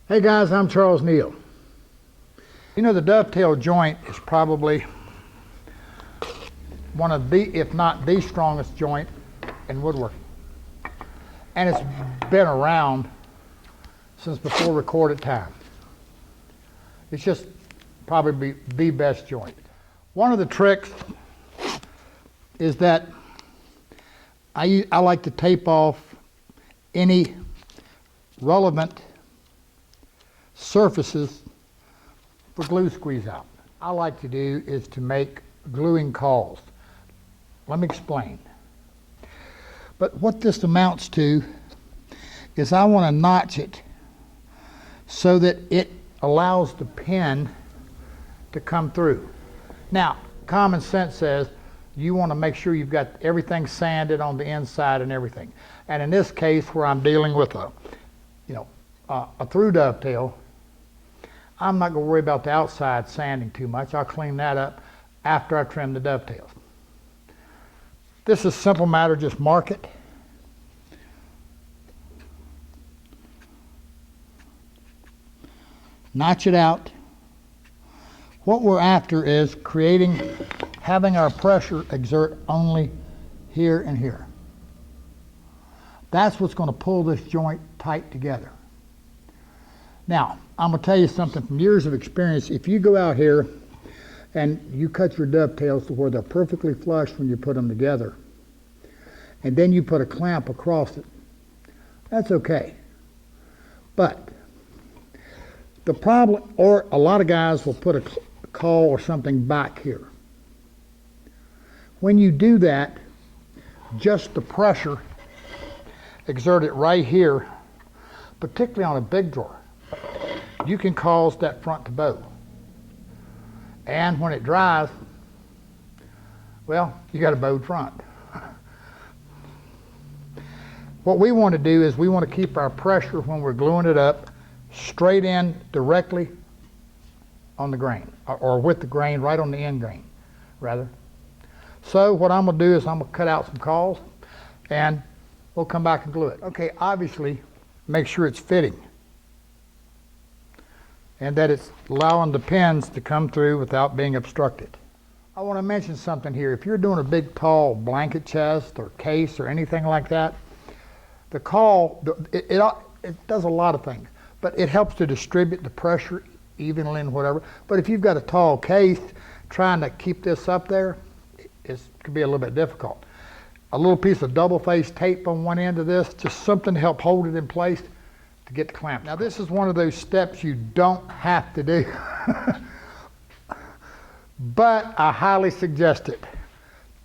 Hey guys, I'm Charles Neal. You know, the dovetail joint is probably one of the, if not the strongest joint in woodworking. And it's been around since before recorded time. It's just probably the best joint. One of the tricks is that I like to tape off any relevant surfaces for glue squeeze out. I like to do is to make gluing calls. Let me explain. But what this amounts to is I want to notch it so that it allows the pen to come through. Now, common sense says you want to make sure you've got everything sanded on the inside and everything. And in this case, where I'm dealing with a through dovetail, I'm not going to worry about the outside sanding too much. I'll clean that up after I trim the dovetails. This is a simple matter, just mark it. Notch it out. What we're after is having our pressure exert only here and here. That's what's going to pull this joint tight together. Now, I'm going to tell you something from years of experience. If you go out here and you cut your dovetails to where they're perfectly flush when you put them together, and then you put a clamp across it, that's okay. But the problem, or a lot of guys will put a caul or something back here. When you do that, just the pressure exerted right here, particularly on a big drawer, you can cause that front to bow. And when it dries, well, you got a bowed front. What we want to do is we want to keep our pressure when we're gluing it up straight in directly on the grain, or with the grain, right on the end grain, rather. So what I'm going to do is I'm going to cut out some cauls and we'll come back and glue it. Okay, obviously, make sure it's fitting and that it's allowing the pins to come through without being obstructed. I want to mention something here. If you're doing a big, tall blanket chest or case or anything like that, the caul, it does a lot of things, but it helps to distribute the pressure evenly and whatever. But if you've got a tall case, trying to keep this up there, it could be a little bit difficult. A little piece of double-faced tape on one end of this, just something to help hold it in place to get the clamp. Now this is one of those steps you don't have to do, but I highly suggest it.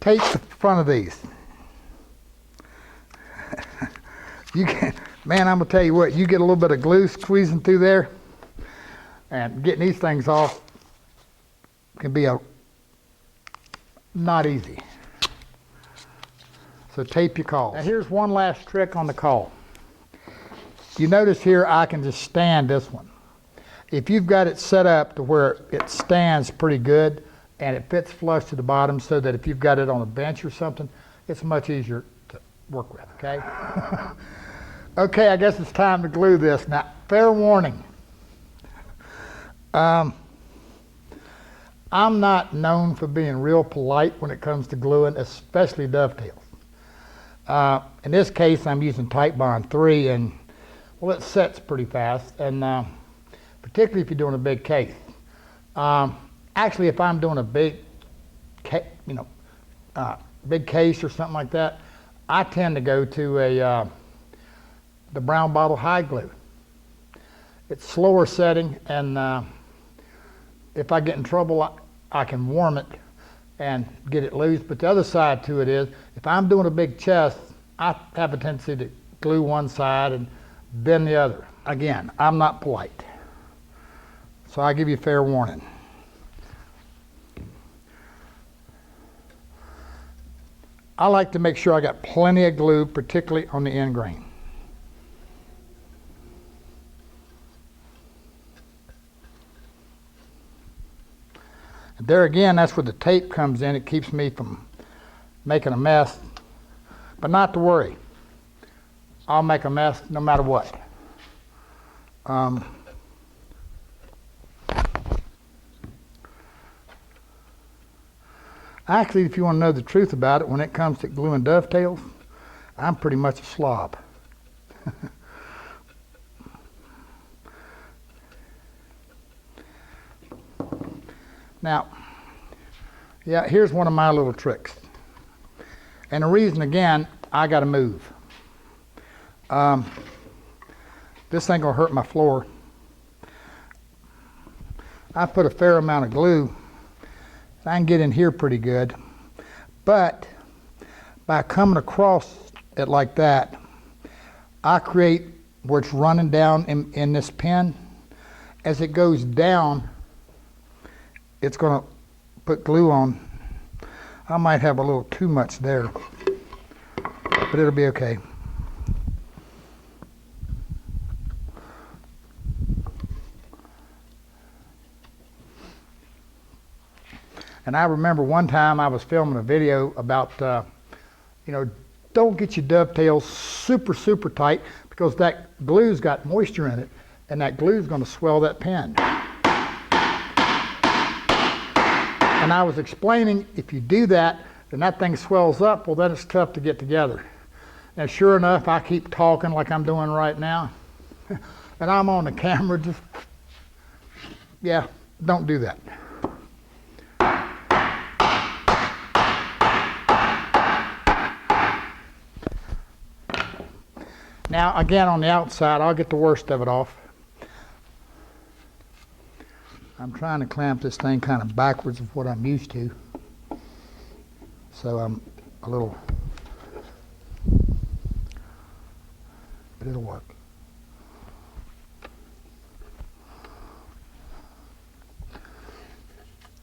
Tape the front of these. You can, man, I'm gonna tell you what, you get a little bit of glue squeezing through there, and getting these things off can be not easy. So tape your cauls. Now here's one last trick on the caul. You notice here I can just stand this one. If you've got it set up to where it stands pretty good and it fits flush to the bottom so that if you've got it on a bench or something, it's much easier to work with, okay? Okay, I guess it's time to glue this. Now, fair warning. I'm not known for being real polite when it comes to gluing, especially dovetails. In this case, I'm using Titebond 3, and well, it sets pretty fast, and particularly if you're doing a big case. Actually, if I'm doing a big case or something like that, I tend to go to the brown bottle high glue. It's slower setting, and if I get in trouble, I can warm it and get it loose. But the other side to it is, if I'm doing a big chest, I have a tendency to glue one side and bend the other. Again, I'm not polite, so I give you fair warning. I like to make sure I got plenty of glue, particularly on the end grain. And there again, that's where the tape comes in. It keeps me from making a mess. But not to worry. I'll make a mess no matter what. Actually, if you want to know the truth about it, when it comes to gluing dovetails, I'm pretty much a slob. Now, yeah, here's one of my little tricks. And the reason, again, I got to move. This ain't going to hurt my floor. I put a fair amount of glue. I can get in here pretty good. But by coming across it like that, I create where it's running down in this pin. As it goes down, it's going to put glue on. I might have a little too much there, but it'll be okay. And I remember one time I was filming a video about, don't get your dovetails super tight, because that glue's got moisture in it, and that glue's going to swell that pin. And I was explaining, if you do that, then that thing swells up, well then it's tough to get together. And sure enough, I keep talking like I'm doing right now, and I'm on the camera just, yeah, don't do that. Now, again, on the outside, I'll get the worst of it off. I'm trying to clamp this thing kind of backwards of what I'm used to. So I'm a little, but it'll work.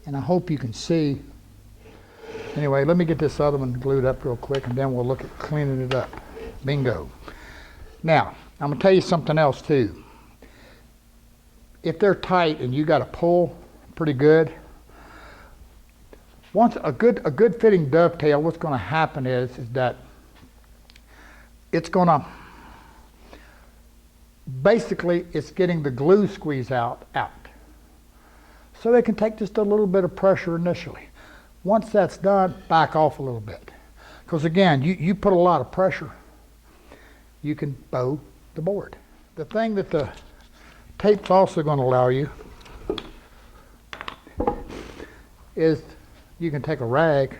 And I hope you can see. Anyway, let me get this other one glued up real quick, and then we'll look at cleaning it up. Bingo. Now, I'm going to tell you something else too. If they're tight and you got to pull pretty good, once a good fitting dovetail, what's going to happen is that it's going to, basically it's getting the glue squeeze out. So they can take just a little bit of pressure initially. Once that's done, back off a little bit. Because again, you put a lot of pressure, you can bow the board. The thing that the tape's also going to allow you is you can take a rag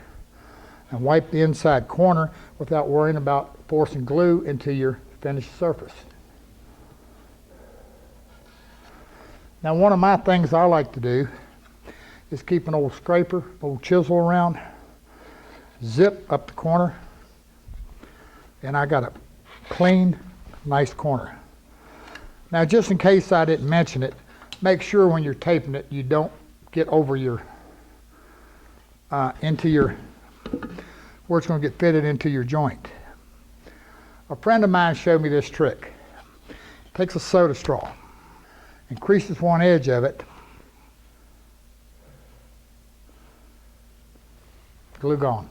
and wipe the inside corner without worrying about forcing glue into your finished surface. Now, one of my things I like to do is keep an old scraper, old chisel around, zip up the corner, and I got a clean, nice corner. Now, just in case I didn't mention it, make sure when you're taping it, you don't get over your, into your, where it's going to get fitted into your joint. A friend of mine showed me this trick. Takes a soda straw, and creases one edge of it, glue gone.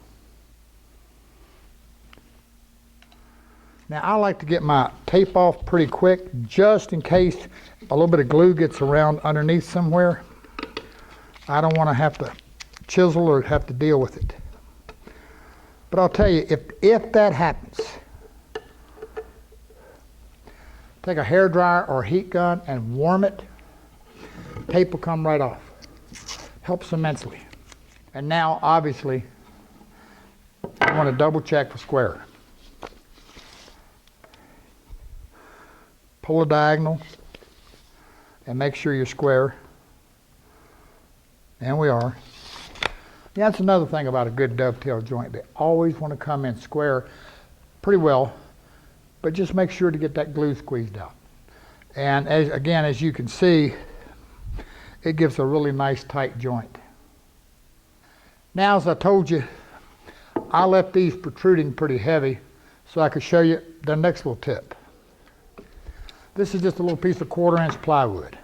Now, I like to get my tape off pretty quick, just in case a little bit of glue gets around underneath somewhere. I don't want to have to chisel or have to deal with it. But I'll tell you, if that happens, take a hairdryer or a heat gun and warm it, tape will come right off. Helps immensely. And now, obviously, you want to double check for square. Pull a diagonal and make sure you're square. And we are. Yeah, that's another thing about a good dovetail joint. They always want to come in square pretty well, but just make sure to get that glue squeezed out. And as you can see, it gives a really nice tight joint. Now, as I told you, I left these protruding pretty heavy so I could show you the next little tip. This is just a little piece of 1/4 inch plywood.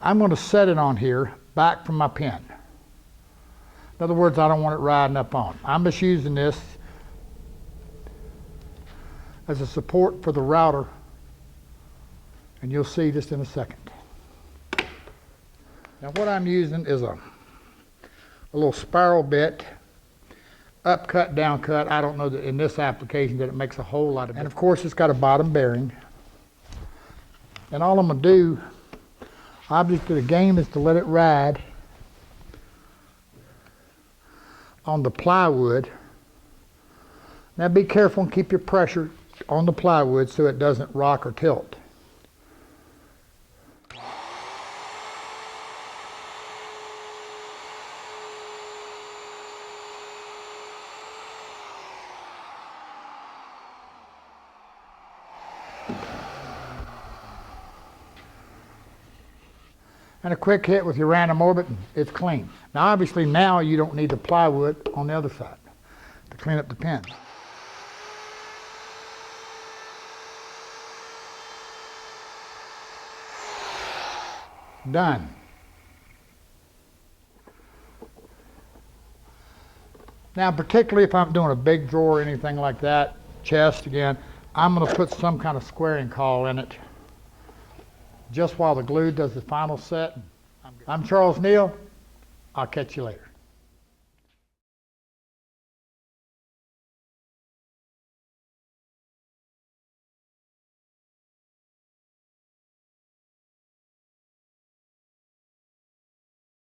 I'm going to set it on here back from my pin. In other words, I don't want it riding up on. I'm just using this as a support for the router, and you'll see just in a second. Now, what I'm using is a little spiral bit up cut, down cut. I don't know that in this application that it makes a whole lot of difference. And of course it's got a bottom bearing. And all I'm gonna do, object of the game is to let it ride on the plywood. Now be careful and keep your pressure on the plywood so it doesn't rock or tilt. And a quick hit with your random orbit, and it's clean. Now obviously now you don't need the plywood on the other side to clean up the pin. Done. Now particularly if I'm doing a big drawer or anything like that, chest again, I'm going to put some kind of squaring caul in it just while the glue does the final set. I'm Charles Neal. I'll catch you later.